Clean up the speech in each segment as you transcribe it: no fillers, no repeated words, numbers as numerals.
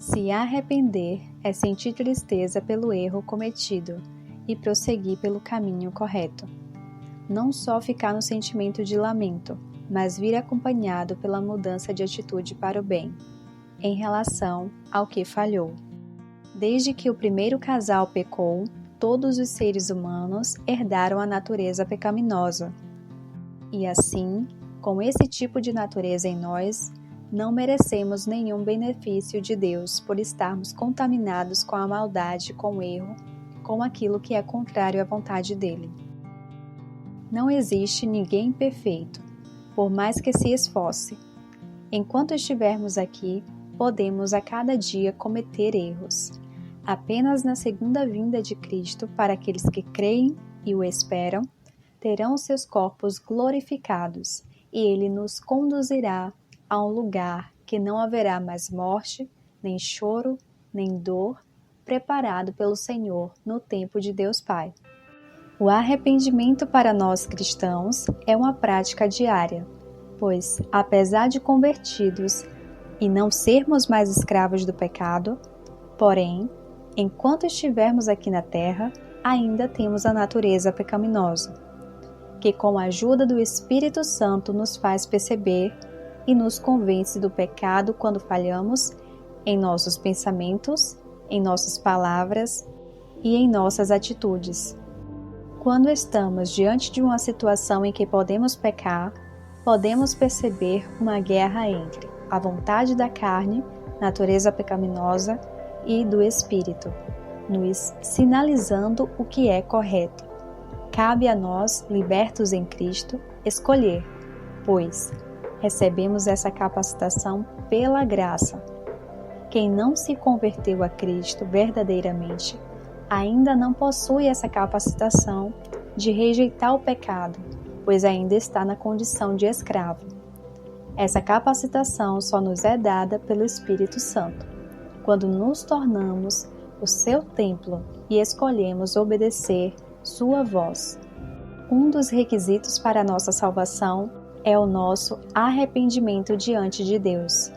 Se arrepender é sentir tristeza pelo erro cometido e prosseguir pelo caminho correto. Não só ficar no sentimento de lamento, mas vir acompanhado pela mudança de atitude para o bem, em relação ao que falhou. Desde que o primeiro casal pecou, todos os seres humanos herdaram a natureza pecaminosa. E assim, com esse tipo de natureza em nós, não merecemos nenhum benefício de Deus por estarmos contaminados com a maldade, com o erro, com aquilo que é contrário à vontade dele. Não existe ninguém perfeito, por mais que se esforce. Enquanto estivermos aqui, podemos a cada dia cometer erros. Apenas na segunda vinda de Cristo, para aqueles que creem e o esperam, terão seus corpos glorificados, e ele nos conduzirá a um lugar que não haverá mais morte, nem choro, nem dor, preparado pelo Senhor no tempo de Deus Pai. O arrependimento para nós cristãos é uma prática diária, pois, apesar de convertidos e não sermos mais escravos do pecado, porém, enquanto estivermos aqui na terra, ainda temos a natureza pecaminosa, que com a ajuda do Espírito Santo nos faz perceber e nos convence do pecado quando falhamos em nossos pensamentos, em nossas palavras e em nossas atitudes. Quando estamos diante de uma situação em que podemos pecar, podemos perceber uma guerra entre a vontade da carne, natureza pecaminosa, e do Espírito, nos sinalizando o que é correto. Cabe a nós, libertos em Cristo, escolher, pois recebemos essa capacitação pela graça. Quem não se converteu a Cristo verdadeiramente ainda não possui essa capacitação de rejeitar o pecado, pois ainda está na condição de escravo. Essa capacitação só nos é dada pelo Espírito Santo, quando nos tornamos o seu templo e escolhemos obedecer sua voz. Um dos requisitos para a nossa salvação é o nosso arrependimento diante de Deus,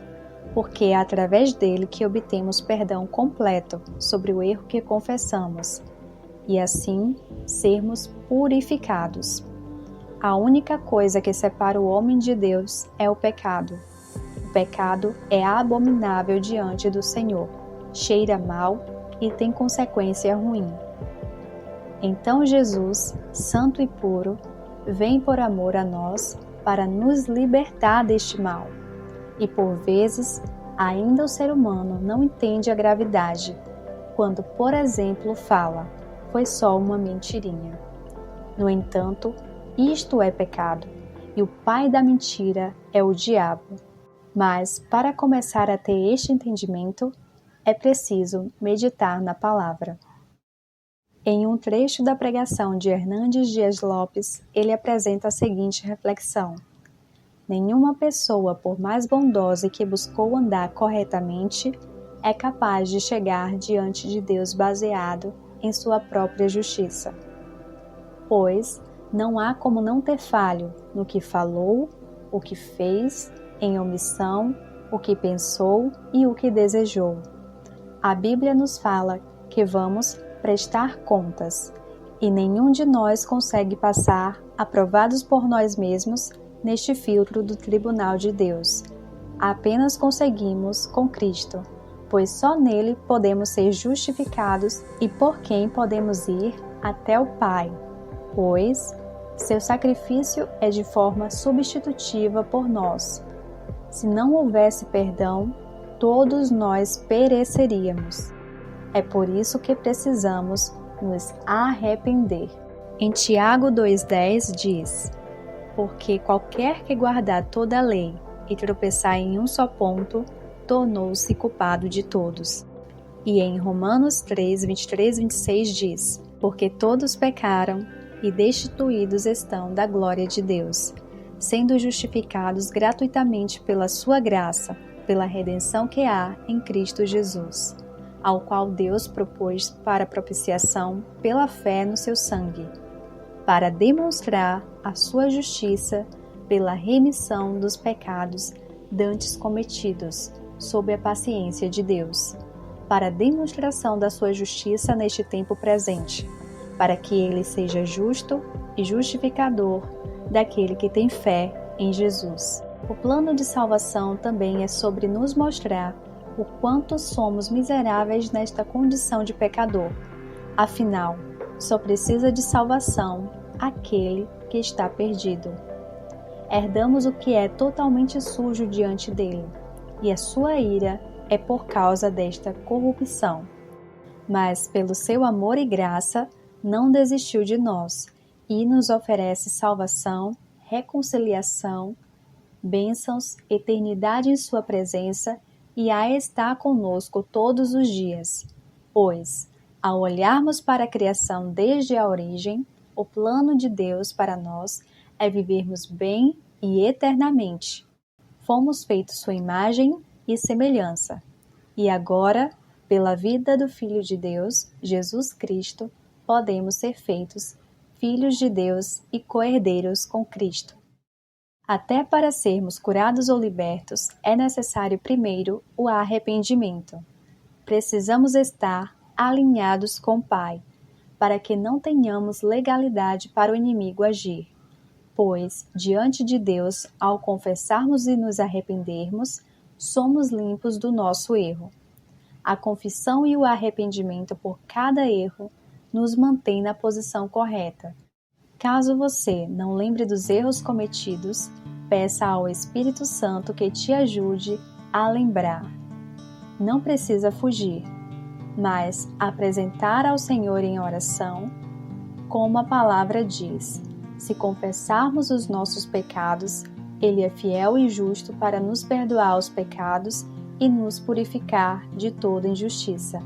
porque é através dele que obtemos perdão completo sobre o erro que confessamos, e assim sermos purificados. A única coisa que separa o homem de Deus é o pecado. O pecado é abominável diante do Senhor, cheira mal e tem consequência ruim. Então Jesus, santo e puro, vem por amor a nós para nos libertar deste mal. E por vezes, ainda o ser humano não entende a gravidade, quando, por exemplo, fala, foi só uma mentirinha. No entanto, isto é pecado, e o pai da mentira é o diabo. Mas, para começar a ter este entendimento, é preciso meditar na palavra. Em um trecho da pregação de Hernandes Dias Lopes, ele apresenta a seguinte reflexão: nenhuma pessoa, por mais bondosa que buscou andar corretamente, é capaz de chegar diante de Deus baseado em sua própria justiça. Pois não há como não ter falho no que falou, o que fez, em omissão, o que pensou e o que desejou. A Bíblia nos fala que vamos prestar contas, e nenhum de nós consegue passar, aprovados por nós mesmos, neste filtro do tribunal de Deus. Apenas conseguimos com Cristo, pois só nele podemos ser justificados e por quem podemos ir até o Pai, pois seu sacrifício é de forma substitutiva por nós. Se não houvesse perdão, todos nós pereceríamos. É por isso que precisamos nos arrepender. Em Tiago 2,10 diz: porque qualquer que guardar toda a lei e tropeçar em um só ponto, tornou-se culpado de todos. E em Romanos 3, 23 e 26 diz: porque todos pecaram e destituídos estão da glória de Deus, sendo justificados gratuitamente pela sua graça, pela redenção que há em Cristo Jesus, ao qual Deus propôs para propiciação pela fé no seu sangue, para demonstrar a sua justiça pela remissão dos pecados dantes cometidos, sob a paciência de Deus, para a demonstração da sua justiça neste tempo presente, para que ele seja justo e justificador daquele que tem fé em Jesus. O plano de salvação também é sobre nos mostrar o quanto somos miseráveis nesta condição de pecador. Afinal, só precisa de salvação aquele que está perdido. Herdamos o que é totalmente sujo diante dele, e a sua ira é por causa desta corrupção. Mas, pelo seu amor e graça, não desistiu de nós e nos oferece salvação, reconciliação, bênçãos, eternidade em sua presença e a estar conosco todos os dias. Pois, ao olharmos para a criação desde a origem, o plano de Deus para nós é vivermos bem e eternamente. Fomos feitos sua imagem e semelhança. E agora, pela vida do Filho de Deus, Jesus Cristo, podemos ser feitos filhos de Deus e co-herdeiros com Cristo. Até para sermos curados ou libertos, é necessário primeiro o arrependimento. Precisamos estar alinhados com o Pai, para que não tenhamos legalidade para o inimigo agir. Pois, diante de Deus, ao confessarmos e nos arrependermos, somos limpos do nosso erro. A confissão e o arrependimento por cada erro nos mantém na posição correta. Caso você não lembre dos erros cometidos, peça ao Espírito Santo que te ajude a lembrar. Não precisa fugir, mas apresentar ao Senhor em oração, como a palavra diz: se confessarmos os nossos pecados, Ele é fiel e justo para nos perdoar os pecados e nos purificar de toda injustiça.